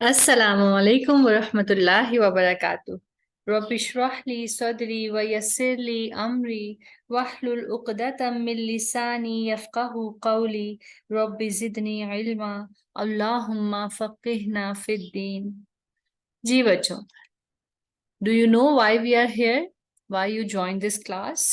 السلام علیکم ورحمۃ اللہ وبرکاتہ۔ رب اشرح لی صدری ویسر لی امری واحلل عقدۃ من لسانی یفقہوا قولی رب زدنی علما اللہم فقہنا فی الدین۔ جی بچوں، do you know why we are here? Why you joined this class?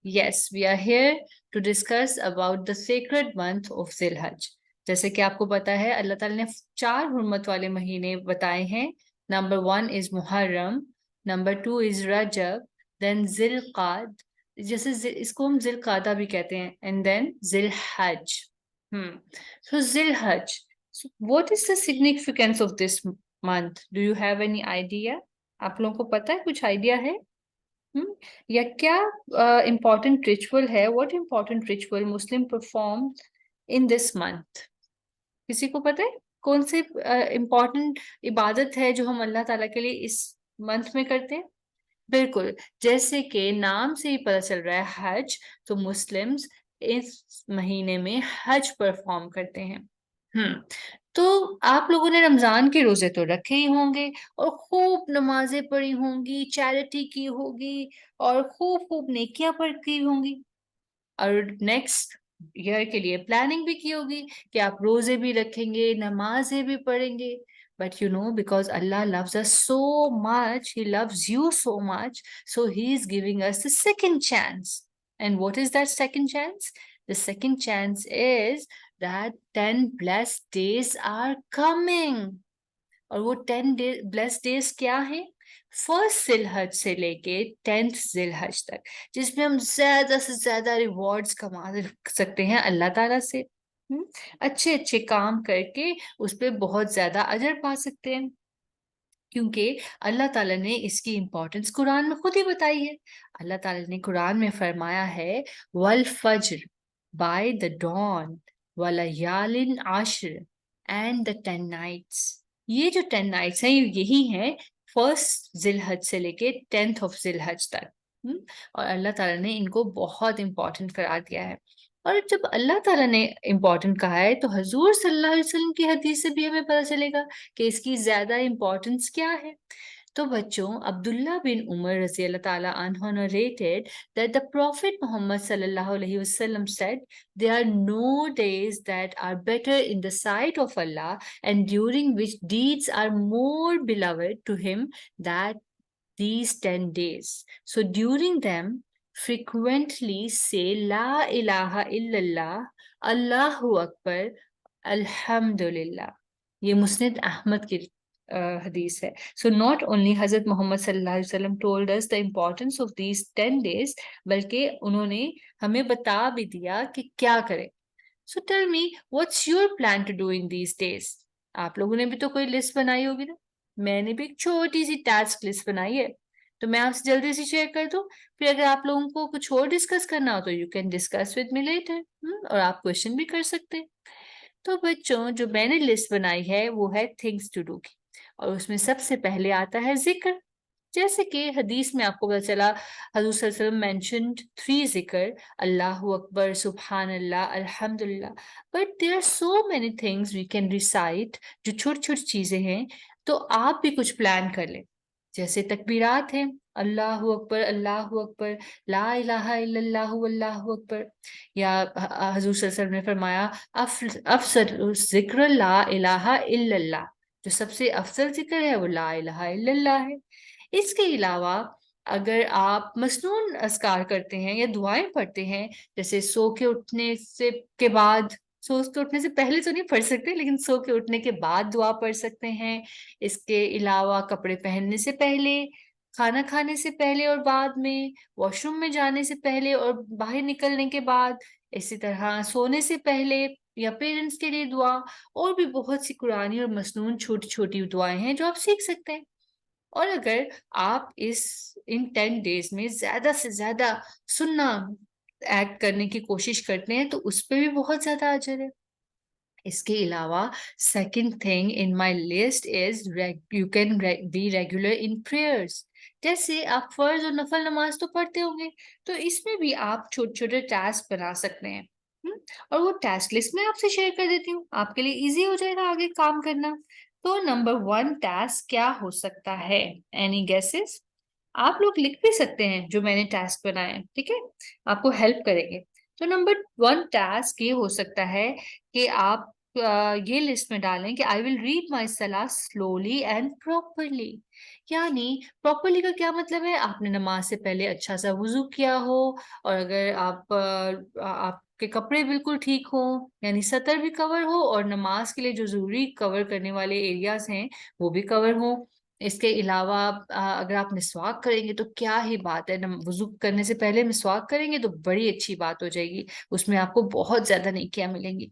Yes, we are here to discuss about the sacred month of Zilhaj. جیسے کہ آپ کو پتا ہے اللہ تعالیٰ نے 4 حرمت والے مہینے بتائے ہیں۔ نمبر 1 از محرم، نمبر 2 از رجب، دین ذی القعد، جیسے اس کو ہم ذی القعدہ بھی کہتے ہیں، اینڈ دین ذی الحج۔ So ذی الحج، what is the significance of this month? Do you have any idea? آپ لوگوں کو پتا ہے، کچھ آئیڈیا ہے یا کیا امپورٹنٹ ریچول ہے؟ What important ritual Muslim perform in this month? کسی کو پتا ہے کون سی امپورٹنٹ عبادت ہے جو ہم اللہ تعالیٰ کے لیے اس منتھ میں کرتے ہیں؟ بالکل، جیسے کہ نام سے ہی پتہ چل رہا ہے حج، تو مسلمز اس مہینے میں حج پرفارم کرتے ہیں۔ تو آپ لوگوں نے رمضان کے روزے تو رکھے ہی ہوں گے اور خوب نمازیں پڑھی ہوں گی، چیریٹی کی ہوگی اور خوب خوب نیکیاں کی ہوں گی، اور نیکسٹ ایئر کے لیے پلاننگ بھی کی ہوگی کہ آپ روزے بھی رکھیں گے، نمازیں بھی پڑھیں گے۔ But you know, because Allah loves us so much, He loves you so much, so He is giving us the second chance. And what is that second chance? The second chance is that 10 blessed days are coming. اور وہ 10 blessed days کیا ہیں؟ First ذی الحج سے لے کے 10th ذی الحج تک، جس میں ہم زیادہ سے زیادہ ریوارڈز کما سکتے ہیں اللہ تعالیٰ سے، اچھے اچھے کام کر کے اس پہ بہت زیادہ اجر پا سکتے ہیں، کیونکہ اللہ تعالیٰ نے اس کی امپورٹنس قرآن میں خود ہی بتائی ہے۔ اللہ تعالیٰ نے قرآن میں فرمایا ہے والفجر، by the dawn، وَلَيَالٍ عَشْرٍ، and the 10 nights۔ یہ جو 10 nights ہیں یہی ہیں فرسٹ ذی الحج سے لے کے 10th آف ذی الحج تک، اور اللہ تعالیٰ نے ان کو بہت امپورٹنٹ قرار دیا ہے۔ اور جب اللہ تعالیٰ نے امپورٹنٹ کہا ہے تو حضور صلی اللہ علیہ وسلم کی حدیث سے بھی ہمیں پتہ چلے گا کہ اس کی زیادہ امپورٹنس کیا ہے۔ تو بچوں، عبداللہ بن عمر رضی اللہ تعالیٰ عنہ narrated that the Prophet Muhammad sallallahu alaihi wasallam said, there are no days that are better in the sight of Allah and during which deeds are more beloved to Him than these 10 days. So during them, frequently say La ilaha illallah, Allahu Akbar, Alhamdulillah۔ یہ مسند احمد کی حدیث ہے۔ So not only حضرت محمد صلی اللہ علیہ وسلم told us the importance of these 10 days، بلکہ انہوں نے ہمیں بتا بھی دیا کہ کیا کریں۔ So tell me, what's your plan to do in these days؟ آپ لوگوں نے بھی تو کوئی لسٹ بنائی ہوگی نا، میں نے بھی ایک چھوٹی سی ٹاسک لسٹ بنائی ہے، تو میں آپ سے جلدی سے شیئر کر دوں، پھر اگر آپ لوگوں کو کچھ اور ڈسکس کرنا ہو تو you can discuss with me later، اور آپ کوشچن بھی کر سکتے ہیں۔ تو بچوں، جو میں نے لسٹ بنائی ہے وہ ہے تھنگس ٹو ڈو کی، اور اس میں سب سے پہلے آتا ہے ذکر۔ جیسے کہ حدیث میں آپ کو پتا چلا حضور صلی اللہ علیہ وسلم مینشنڈ 3 ذکر، اللہ اکبر، سبحان اللہ، الحمدللہ، but there are so many things we can recite, جو چھوٹی چھوٹی چیزیں ہیں، تو آپ بھی کچھ پلان کر لیں۔ جیسے تکبیرات ہیں، اللہ اکبر، اللہ اکبر، لا الہ الا اللہ واللہ اکبر، یا حضور صلی اللہ علیہ وسلم نے فرمایا افضل ذکر لا الہ الا اللہ، جو سب سے افضل ذکر ہے وہ لا الہ الا اللہ ہے۔ اس کے علاوہ اگر آپ مسنون اذکار کرتے ہیں یا دعائیں پڑھتے ہیں، جیسے سو کے اٹھنے کے بعد، سو کے اٹھنے سے پہلے تو نہیں پڑھ سکتے، لیکن سو کے اٹھنے کے بعد دعا پڑھ سکتے ہیں۔ اس کے علاوہ کپڑے پہننے سے پہلے، کھانا کھانے سے پہلے اور بعد میں، واش روم میں جانے سے پہلے اور باہر نکلنے کے بعد، اسی طرح سونے سے پہلے یا پیرنٹس کے لیے دعا، اور بھی بہت سی قرآنی اور مسنون چھوٹی چھوٹی دعائیں ہیں جو آپ سیکھ سکتے ہیں۔ اور اگر آپ ان 10 days میں زیادہ سے زیادہ سننا ایکٹ کرنے کی کوشش کرتے ہیں تو اس پہ بھی بہت زیادہ اجر ہے۔ اس کے علاوہ second thing in my list is you can be regular in prayers. جیسے آپ فرض اور نفل نماز تو پڑھتے ہوں گے، تو اس میں بھی آپ چھوٹے چھوٹے ٹاسک بنا سکتے ہیں، اور وہ ٹاسک لسٹ میں آپ سے شیئر کر دیتی ہوں، آپ کے لیے ایزی ہو جائے گا آگے کام کرنا۔ تو نمبر 1 ٹاسک کیا ہو سکتا ہے؟ Any gases? آپ لوگ لکھ بھی سکتے ہیں جو میں نے ٹاسک بنائے، ٹھیک ہے، آپ کو ہیلپ کریں گے۔ تو نمبر 1 ٹاسک یہ ہو سکتا ہے کہ آپ یہ لسٹ میں ڈالیں کہ آئی ول ریڈ مائی صلاح سلولی اینڈ پراپرلی۔ یعنی پراپرلی کا کیا مطلب ہے؟ آپ نے نماز سے پہلے اچھا سا وضو کیا ہو، اور اگر آپ کے کپڑے بالکل ٹھیک ہوں، یعنی سطر بھی کور ہو، اور نماز کے لیے جو ضروری کور کرنے والے ایریاز ہیں وہ بھی کور ہوں۔ اس کے علاوہ اگر آپ مسواک کریں گے تو کیا ہی بات ہے، وضو کرنے سے پہلے مسواک کریں گے تو بڑی اچھی بات ہو جائے گی، اس میں آپ کو بہت زیادہ نیکیاں ملیں گی۔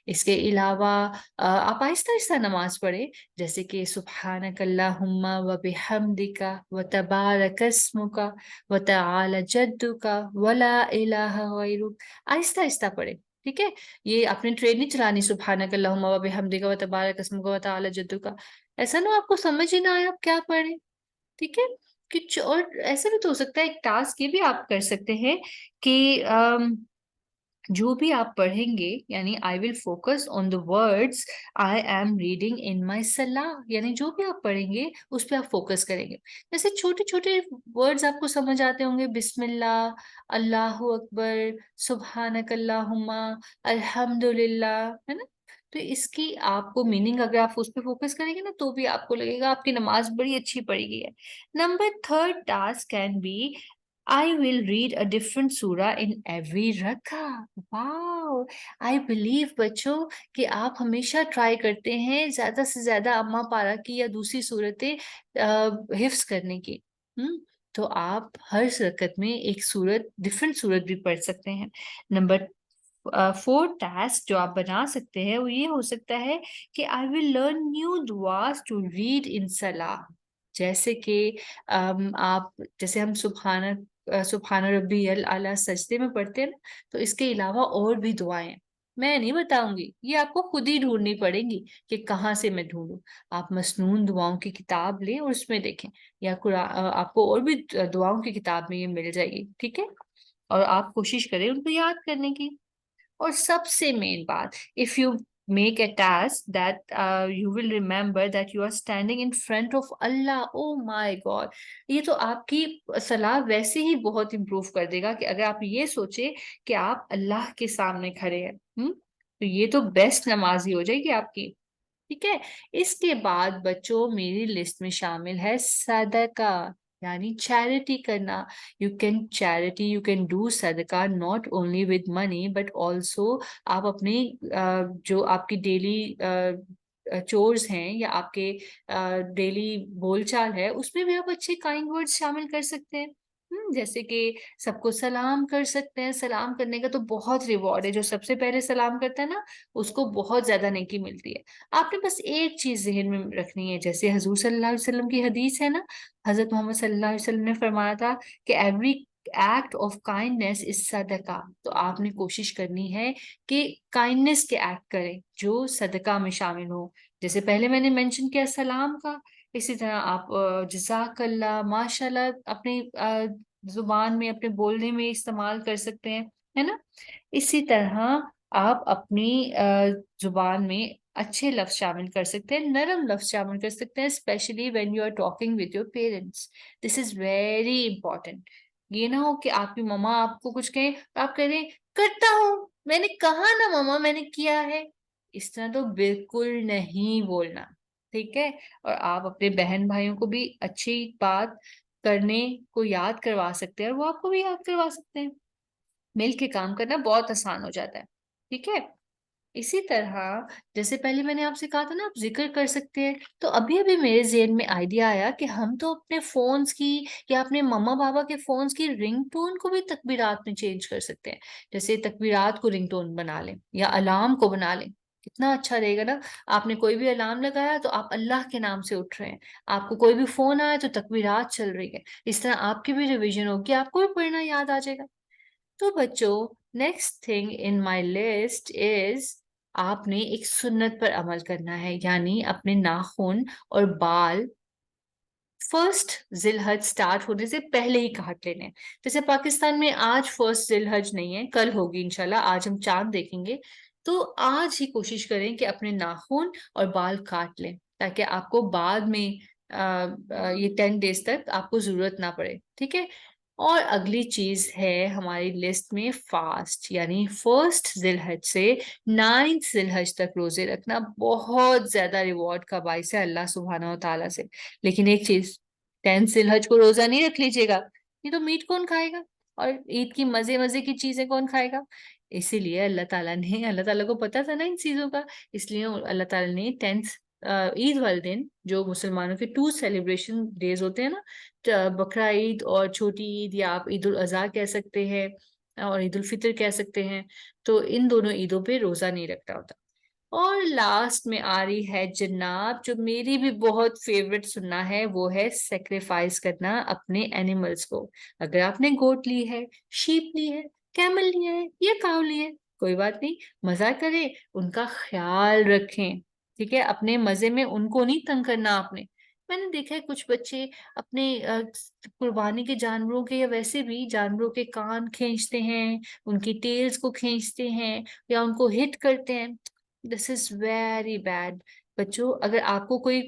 اس کے علاوہ آپ آہستہ آہستہ نماز پڑھیں، جیسے کہ سبحانک اللہم و بحمدک و تبارک اسمک و تعالی جدک ولا الہ غیرک۔ آہستہ آہستہ پڑھیں، ٹھیک ہے؟ یہ آپ نے ٹرین نہیں چلانی سبحانک اللہم و بحمدک و تبارک اسمک و تعالی جدک، ایسا نہ آپ کو سمجھ ہی نہ آئے آپ کیا پڑھیں، ٹھیک ہے؟ اور ایسا بھی تو ہو سکتا ہے، ایک ٹاسک یہ بھی آپ کر سکتے ہیں کہ جو بھی آپ پڑھیں گے، یعنی I will focus on the words I am reading in my صلاح، یعنی جو بھی آپ پڑھیں گے اس پہ آپ فوکس کریں گے۔ جیسے چھوٹے چھوٹے ورڈز آپ کو سمجھ آتے ہوں گے، بسم اللہ، اللہ اکبر، سبحانک اللہم، الحمد للہ، ہے نا؟ تو اس کی آپ کو میننگ اگر آپ اس پہ فوکس کریں گے نا تو بھی آپ کو لگے گا آپ کی نماز بڑی اچھی پڑھی گئی ہے۔ Number 3 task can be I will read a different surah in every rak'ah. Wow! I believe بچوں کہ آپ ہمیشہ ٹرائی کرتے ہیں زیادہ سے زیادہ اما پارا کی یا دوسری صورتیں حفظ کرنے کی۔ تو آپ ہر رکعت میں ایک سورت، ڈفرینٹ سورت بھی پڑھ سکتے ہیں۔ نمبر 4 ٹاسک جو آپ بنا سکتے ہیں وہ یہ ہو سکتا ہے کہ I will learn new du'as to read in salah. جیسے کہ آپ جیسے ہم سبحان ربی الاعلیٰ سجدے میں پڑھتے ہیں نا، تو اس کے علاوہ اور بھی دعائیں ہیں، میں نہیں بتاؤں گی، یہ آپ کو خود ہی ڈھونڈنی پڑیں گی کہ کہاں سے میں ڈھونڈوں۔ آپ مسنون دعاؤں کی کتاب لیں اور اس میں دیکھیں، یا قرآن آپ کو اور بھی دعاؤں کی کتاب میں یہ مل جائے گی، ٹھیک ہے؟ اور آپ کوشش کریں ان کو یاد کرنے کی۔ اور سب سے مین بات، if you make a task that you will remember that you are standing in front of Allah. Oh my God! یہ تو آپ کی صلاح ویسے ہی بہت امپروو کر دے گا کہ اگر آپ یہ سوچے کہ آپ اللہ کے سامنے کھڑے ہیں، تو یہ تو بیسٹ نماز ہی ہو جائے گی آپ کی، ٹھیک ہے؟ اس کے بعد بچوں میری لسٹ میں شامل ہے صدقہ، یعنی چیریٹی کرنا۔ یو کین ڈو صدقہ not only with money but also آپ اپنے جو آپ کی ڈیلی چورز ہیں یا آپ کے ڈیلی بول چال ہے اس میں بھی آپ اچھے کائنڈ ورڈز شامل کر سکتے ہیں، جیسے کہ سب کو سلام کر سکتے ہیں۔ سلام کرنے کا تو بہت ریوارڈ ہے، جو سب سے پہلے سلام کرتا ہے نا اس کو بہت زیادہ نیکی ملتی ہے۔ آپ نے بس ایک چیز ذہن میں رکھنی ہے، جیسے حضور صلی اللہ علیہ وسلم کی حدیث ہے نا، حضرت محمد صلی اللہ علیہ وسلم نے فرمایا تھا کہ ایوری ایکٹ آف کائنڈنیس از صدقہ، تو آپ نے کوشش کرنی ہے کہ کائنڈنیس کے ایکٹ کریں جو صدقہ میں شامل ہو، جیسے پہلے میں نے مینشن کیا سلام کا، اسی طرح آپ جزاک اللہ، ماشاء اللہ اپنی زبان میں اپنے بولنے میں استعمال کر سکتے ہیں، ہے نا؟ اسی طرح آپ اپنی زبان میں اچھے لفظ شامل کر سکتے ہیں، نرم لفظ شامل کر سکتے ہیں، especially when you are talking with your parents. This is very important. یہ نہ ہو کہ آپ کی مما آپ کو کچھ کہیں آپ کہہ رہے کرتا ہوں، میں نے کہا نا مما میں نے کیا ہے، اس طرح تو بالکل نہیں بولنا، ٹھیک ہے؟ اور آپ اپنے بہن بھائیوں کو بھی اچھی بات کرنے کو یاد کروا سکتے ہیں اور وہ آپ کو بھی یاد کروا سکتے ہیں، مل کے کام کرنا بہت آسان ہو جاتا ہے، ٹھیک ہے؟ اسی طرح جیسے پہلے میں نے آپ سے کہا تھا نا آپ ذکر کر سکتے ہیں، تو ابھی میرے ذہن میں آئیڈیا آیا کہ ہم تو اپنے فونز کی یا اپنے مما بابا کے فونز کی رنگ ٹون کو بھی تکبیرات میں چینج کر سکتے ہیں، جیسے تکبیرات کو رنگ ٹون بنا لیں یا الارم کو بنا لیں، کتنا اچھا رہے گا نا؟ آپ نے کوئی بھی الارم لگایا تو آپ اللہ کے نام سے اٹھ رہے ہیں، آپ کو کوئی بھی فون آیا تو تکبیرات چل رہی ہے، اس طرح آپ کی بھی ریویژن ہوگی، آپ کو بھی پڑھنا یاد آ جائے گا۔ تو بچوں next thing in my list از آپ نے ایک سنت پر عمل کرنا ہے، یعنی اپنے ناخن اور بال فرسٹ ذی الحج سٹارٹ ہونے سے پہلے ہی کاٹ لینے ہیں۔ جیسے پاکستان میں آج فرسٹ ذی الحج نہیں ہے، کل ہوگی انشاءاللہ، آج ہم چاند دیکھیں گے، تو آج ہی کوشش کریں کہ اپنے ناخن اور بال کاٹ لیں تاکہ آپ کو بعد میں یہ 10 ڈیز تک آپ کو ضرورت نہ پڑے، ٹھیک ہے۔ اور اگلی چیز ہے ہماری لسٹ میں فاسٹ، یعنی 1 ذی الحج سے 9 ذی الحج تک روزے رکھنا بہت زیادہ ریوارڈ کا باعث ہے اللہ سبحانہ و تعالیٰ سے۔ لیکن ایک چیز، 10 ذی الحج کو روزہ نہیں رکھ لیجیے گا، یہ تو میٹ کون کھائے گا اور عید کی مزے مزے کی چیزیں کون کھائے گا؟ اسی لیے اللہ تعالیٰ کو پتا تھا نا ان چیزوں کا، اس لیے اللہ تعالیٰ نے 10 عید والے دن، جو مسلمانوں کے 2 سیلیبریشن ڈیز ہوتے ہیں نا، بقرہ عید اور چھوٹی عید، یا آپ عید الاضحیٰ کہہ سکتے ہیں اور عید الفطر کہہ سکتے ہیں، تو ان دونوں عیدوں پہ روزہ نہیں رکھتا ہوتا۔ اور لاسٹ میں آ رہی ہے جناب، جو میری بھی بہت فیوریٹ سننا ہے، وہ ہے سیکریفائز کرنا اپنے اینیملز کو۔ اگر آپ نے گوٹ لی ہے، شیپ لی ہے، کیمل لیا ہے یا کاؤ لی ہے، کوئی بات نہیں، مزہ کریں، ان کا خیال رکھیں، ٹھیک ہے۔ اپنے مزے میں ان کو نہیں تنگ کرنا آپ نے۔ میں نے دیکھا ہے کچھ بچے اپنے قربانی کے جانوروں کے یا ویسے بھی جانوروں کے کان کھینچتے ہیں، ان کی ٹیلز کو کھینچتے ہیں یا ان کو ہٹ کرتے ہیں۔ دس از ویری بیڈ۔ بچوں، اگر آپ کو کوئی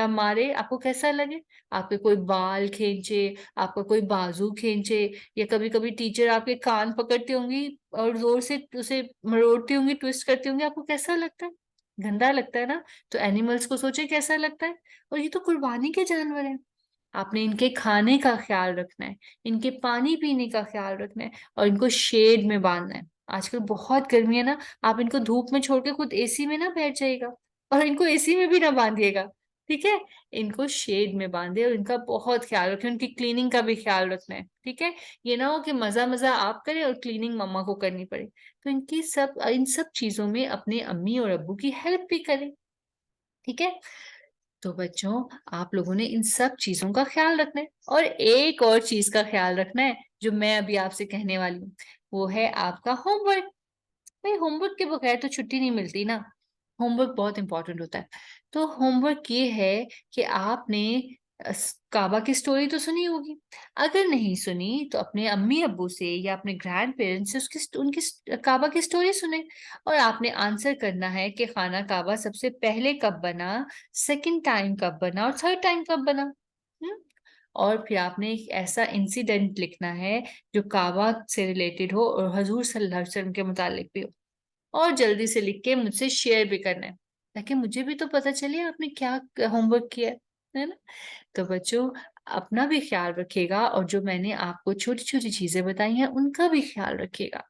مارے، آپ کو کیسا لگے؟ آپ کے کوئی بال کھینچے، آپ کا کوئی بازو کھینچے، یا کبھی کبھی ٹیچر آپ کے کان پکڑتی ہوں گی اور زور سے اسے مروڑتی ہوں گی، ٹویسٹ کرتی ہوں گی، آپ کو کیسا لگتا ہے؟ گندا لگتا ہے نا؟ تو اینیملز کو سوچے کیسا لگتا ہے، اور یہ تو قربانی کے جانور ہیں۔ آپ نے ان کے کھانے کا خیال رکھنا ہے، ان کے پانی پینے کا خیال رکھنا ہے، اور ان کو شیڈ میں باندھنا ہے۔ آج کل بہت گرمی ہے نا، آپ ان کو دھوپ میں چھوڑ کے خود اے سی میں نہ بیٹھ جائے گا، اور ان کو اے سی میں بھی نہ باندھیے گا، ٹھیک ہے۔ ان کو شیڈ میں باندھے اور ان کا بہت خیال رکھیں، ان کی کلیننگ کا بھی خیال رکھنا ہے، ٹھیک ہے۔ یہ نہ ہو کہ مزہ مزہ آپ کریں اور کلیننگ مما کو کرنی پڑے۔ تو ان سب چیزوں میں اپنے امی اور ابو کی ہیلپ بھی کریں، ٹھیک ہے۔ تو بچوں، آپ لوگوں نے ان سب چیزوں کا خیال رکھنا ہے، اور ایک اور چیز کا خیال رکھنا ہے جو میں ابھی آپ سے کہنے والی ہوں، وہ ہے آپ کا ہوم ورک۔ بھائی، ہوم ورک کے بغیر تو چھٹی نہیں ملتی نا، ہوم ورک بہت امپورٹنٹ ہوتا ہے۔ تو ہوم ورک یہ ہے کہ آپ نے کعبہ کی سٹوری تو سنی ہوگی، اگر نہیں سنی تو اپنے امی ابو سے یا اپنے گرینڈ پیرنٹس سے ان کی کعبہ کی سٹوری سنیں، اور آپ نے آنسر کرنا ہے کہ خانہ کعبہ سب سے پہلے کب بنا، سیکنڈ ٹائم کب بنا، اور تھرڈ ٹائم کب بنا۔ اور پھر آپ نے ایک ایسا انسیڈنٹ لکھنا ہے جو کعبہ سے ریلیٹڈ ہو اور حضور صلی اللہ علیہ وسلم کے متعلق بھی ہو، اور جلدی سے لکھ کے مجھ سے شیئر بھی کرنا ہے، تاکہ مجھے بھی تو پتا چلے آپ نے کیا ہوم ورک کیا ہے نا۔ تو بچوں، اپنا بھی خیال رکھیے گا، اور جو میں نے آپ کو چھوٹی چھوٹی چیزیں بتائی ہیں ان کا بھی خیال رکھیے گا،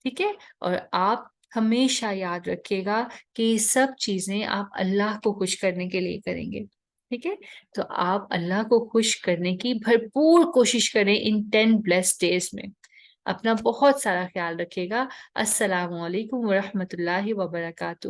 ٹھیک ہے۔ اور آپ ہمیشہ یاد رکھیے گا کہ یہ سب چیزیں آپ اللہ کو خوش کرنے کے لیے کریں گے، ٹھیک ہے۔ تو آپ اللہ کو خوش کرنے کی بھرپور کوشش کریں ان 10 blessed days میں۔ اپنا بہت سارا خیال رکھیے گا۔ السلام علیکم ورحمۃ اللہ وبرکاتہ۔